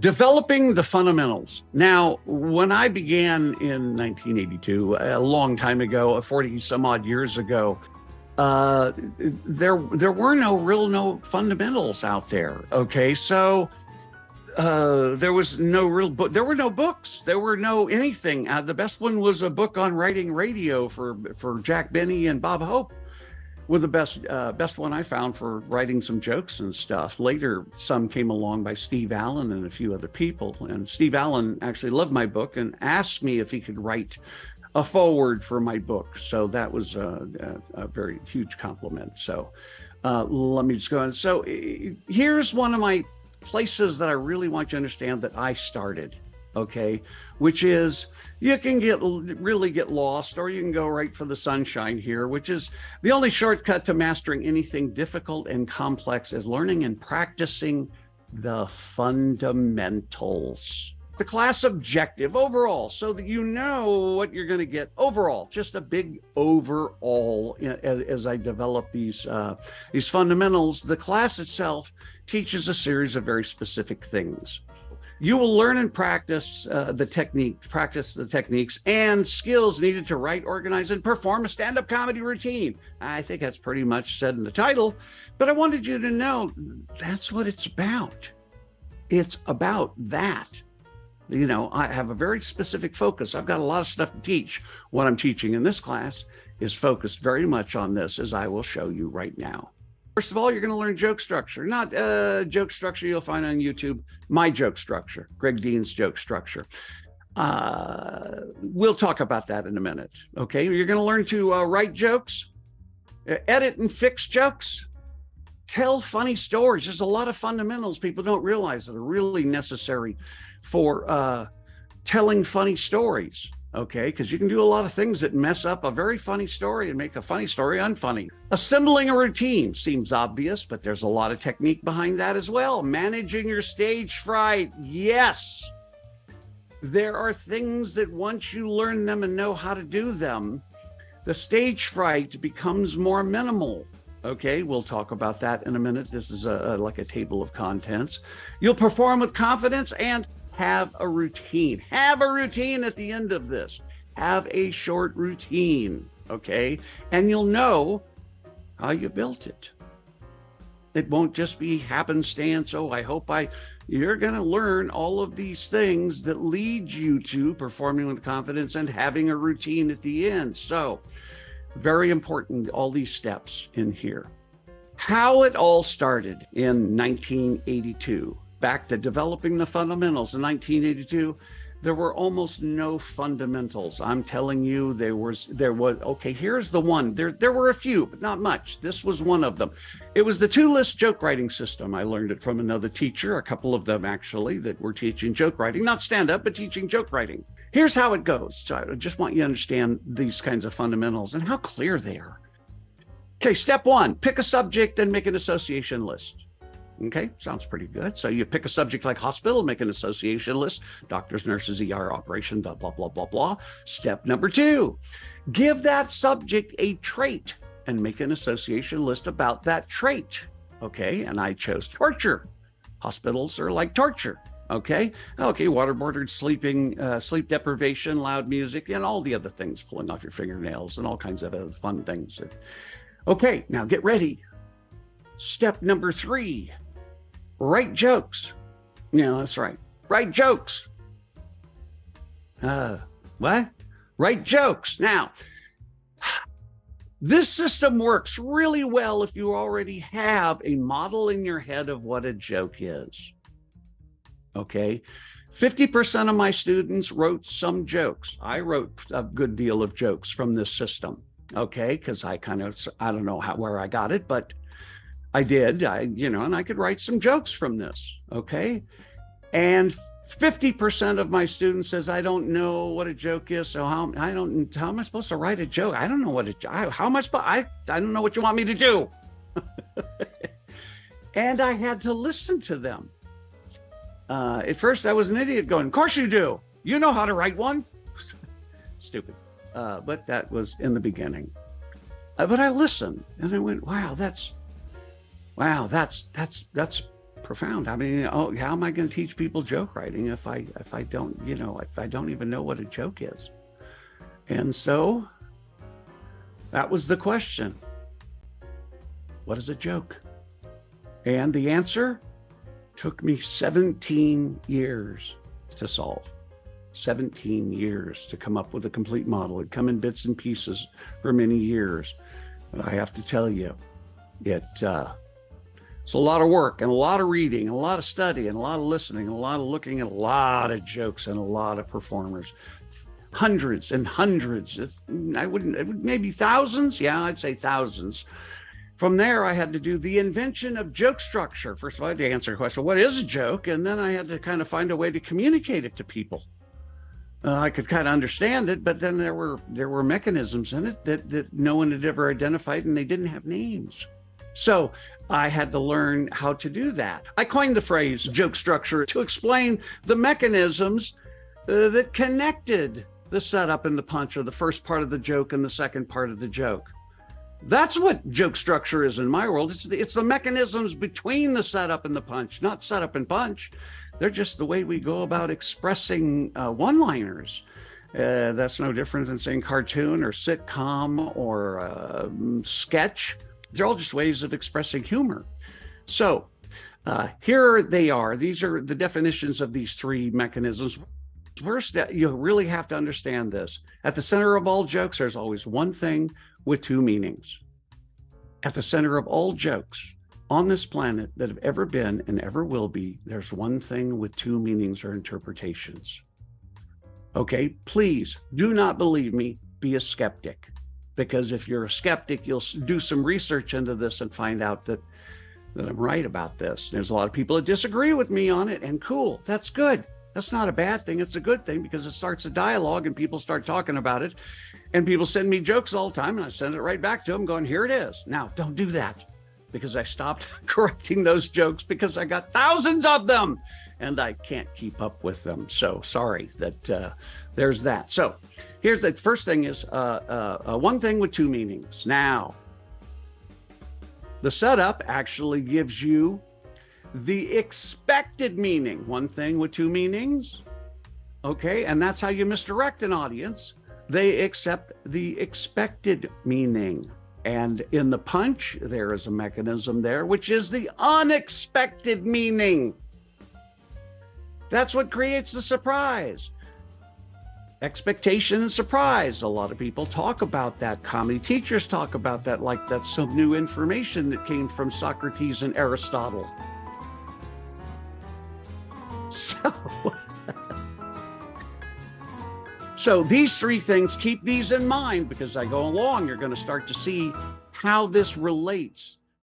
Developing the fundamentals. Now, when I began in 1982, a long time ago, 40 some odd years ago, there were no fundamentals out there. Okay, so there was no real book. There were no books. There were no anything. The best one was a book on writing radio for Jack Benny and Bob Hope. Was the best one I found for writing some jokes and stuff. Later, some came along by Steve Allen and a few other people. And Steve Allen actually loved my book and asked me if he could write a foreword for my book. So that was a very huge compliment. So let me just go on. So here's one of my places that I really want you to understand that I started. Okay, which is you can really get lost, or you can go right for the sunshine here, which is the only shortcut to mastering anything difficult and complex is learning and practicing the fundamentals. The class objective overall, so that you know what you're going to get overall, just a big overall. As I develop these fundamentals, the class itself teaches a series of very specific things. You will learn and practice the techniques and skills needed to write, organize, and perform a stand-up comedy routine. I think that's pretty much said in the title, but I wanted you to know that's what it's about. It's about that. You know, I have a very specific focus. I've got a lot of stuff to teach. What I'm teaching in this class is focused very much on this, as I will show you right now. First of all, you're going to learn joke structure, not joke structure you'll find on YouTube. My joke structure, Greg Dean's joke structure. We'll talk about that in a minute. Okay, you're going to learn to write jokes, edit and fix jokes, tell funny stories. There's a lot of fundamentals people don't realize that are really necessary for telling funny stories. Okay, because you can do a lot of things that mess up a very funny story and make a funny story unfunny. Assembling a routine seems obvious, but there's a lot of technique behind that as well. Managing your stage fright. Yes, there are things that once you learn them and know how to do them, the stage fright becomes more minimal. Okay, we'll talk about that in a minute. This is like a table of contents. You'll perform with confidence and have a routine. Have a routine at the end of this. Have a short routine, okay? And you'll know how you built it. It won't just be happenstance. Oh, you're going to learn all of these things that lead you to performing with confidence and having a routine at the end. So, very important, all these steps in here. How it all started in 1982. Back to developing the fundamentals in 1982, there were almost no fundamentals. I'm telling you, there was, okay, here's the one. There were a few, but not much. This was one of them. It was the two-list joke writing system. I learned it from another teacher, a couple of them actually, that were teaching joke writing, not stand-up, but teaching joke writing. Here's how it goes. So I just want you to understand these kinds of fundamentals and how clear they are. Okay, step one, pick a subject and make an association list. Okay, sounds pretty good. So you pick a subject like hospital, make an association list, doctors, nurses, ER, operation, blah, blah, blah, blah, blah. Step number two, give that subject a trait and make an association list about that trait. Okay, and I chose torture. Hospitals are like torture. Okay, waterboarded sleeping, sleep deprivation, loud music, and all the other things, pulling off your fingernails and all kinds of other fun things. Okay, now get ready. Step number three. Write jokes. Yeah, that's right. Write jokes. What? Write jokes. Now, this system works really well if you already have a model in your head of what a joke is. Okay. 50% of my students wrote some jokes. I wrote a good deal of jokes from this system. Okay. Because I don't know where I got it, but I did, and I could write some jokes from this, okay? And 50% of my students says, I don't know what a joke is, so how am I supposed to write a joke? I don't know what I don't know what you want me to do. And I had to listen to them. At first, I was an idiot going, of course you do. You know how to write one. Stupid. But that was in the beginning. But I listened, and I went, wow, that's profound. I mean, oh, how am I going to teach people joke writing if I don't, if I don't even know what a joke is? And so that was the question. What is a joke? And the answer took me 17 years to solve. 17 years to come up with a complete model. It'd come in bits and pieces for many years. But I have to tell you, it's a lot of work and a lot of reading and a lot of study and a lot of listening and a lot of looking at a lot of jokes and a lot of performers. Hundreds and hundreds. Maybe thousands. Yeah, I'd say thousands. From there, I had to do the invention of joke structure. First of all, I had to answer a question, what is a joke? And then I had to kind of find a way to communicate it to people. I could kind of understand it, but then there were mechanisms in it that no one had ever identified, and they didn't have names. So I had to learn how to do that. I coined the phrase joke structure to explain the mechanisms that connected the setup and the punch, or the first part of the joke and the second part of the joke. That's what joke structure is in my world. It's the mechanisms between the setup and the punch, not setup and punch. They're just the way we go about expressing one-liners. That's no different than saying cartoon or sitcom or sketch. They're all just ways of expressing humor. So here they are. These are the definitions of these three mechanisms. First, you really have to understand this. At the center of all jokes, there's always one thing with two meanings. At the center of all jokes on this planet that have ever been and ever will be, there's one thing with two meanings or interpretations. Okay, please do not believe me, be a skeptic. Because if you're a skeptic, you'll do some research into this and find out that I'm right about this. There's a lot of people that disagree with me on it, and cool, that's good. That's not a bad thing. It's a good thing, because it starts a dialogue and people start talking about it. And people send me jokes all the time, and I send it right back to them going, here it is. Now, don't do that, because I stopped correcting those jokes because I got thousands of them and I can't keep up with them. So sorry that there's that. So here's the first thing is one thing with two meanings. Now, the setup actually gives you the expected meaning. One thing with two meanings. Okay, and that's how you misdirect an audience. They accept the expected meaning. And in the punch, there is a mechanism there, which is the unexpected meaning. That's what creates the surprise. Expectation and surprise. A lot of people talk about that. Comedy teachers talk about that, like that's some new information that came from Socrates and Aristotle. So these three things, keep these in mind, because as I go along, you're going to start to see how this relates